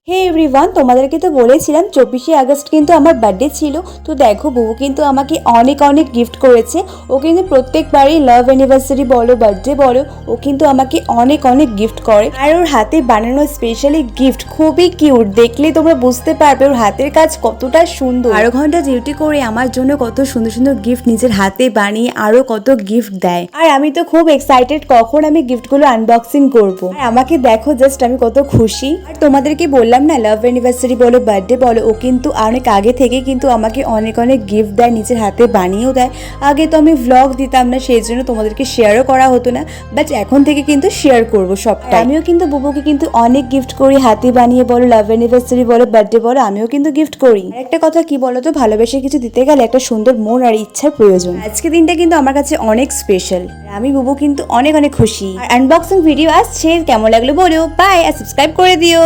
হে everyone, তোমাদেরকে তো বলেছিলাম 24শে আগস্ট কিন্তু আমার বার্থডে ছিল। তো দেখো বুবু কিন্তু আমাকে অনেক অনেক গিফট করেছে। ও কিন্তু প্রত্যেকবারই লাভ অ্যানিভার্সারি বলো বার্থডে বলো, ও কিন্তু আমাকে অনেক অনেক গিফট করে। আর ওর হাতে বানানো স্পেশালি গিফট খুবই কিউট, দেখলে তোমরা বুঝতে পারবে ওর হাতের কাজ কতটা সুন্দর। 12 ঘন্টা ডিউটি করে আমার জন্য কত সুন্দর সুন্দর গিফট নিজের হাতে বানিয়ে আরো কত গিফট দেয়। আর আমি তো খুব এক্সাইটেড কখন আমি গিফটগুলো আনবক্সিং করব। আর আমাকে দেখো জাস্ট আমি কত খুশি। আর তোমাদেরকে বললাম না, লাভ অ্যানিভার্সারি বলো বার্থডে বলো, ও কিন্তু অনেক আগে থেকে কিন্তু আমাকে অনেক অনেক গিফট দেয়, নিজের হাতে বানিয়েও দেয়। আগে তো আমি ভ্লগ দিতাম না, সেই জন্য তোমাদেরকে শেয়ারও করা হতো না, বাট এখন থেকে কিন্তু শেয়ার করবো সবটা। আমিও কিন্তু বুবুকে কিন্তু অনেক গিফট করি, হাতে বানিয়ে বলো, লাভ অ্যানিভার্সারি বলো, বার্থডে বলো, আমিও কিন্তু গিফট করি। একটা কথা কি বলো তো, ভালোবেসে কিছু দিতে গেলে একটা সুন্দর মন আর ইচ্ছার প্রয়োজন। আজকে দিনটা কিন্তু আমার কাছে অনেক স্পেশাল, আমি বুবু কিন্তু অনেক অনেক খুশি। আর আনবক্সিং ভিডিও আসছে, কেমন লাগলো বলো, বাই, আর সাবস্ক্রাইব করে দিও।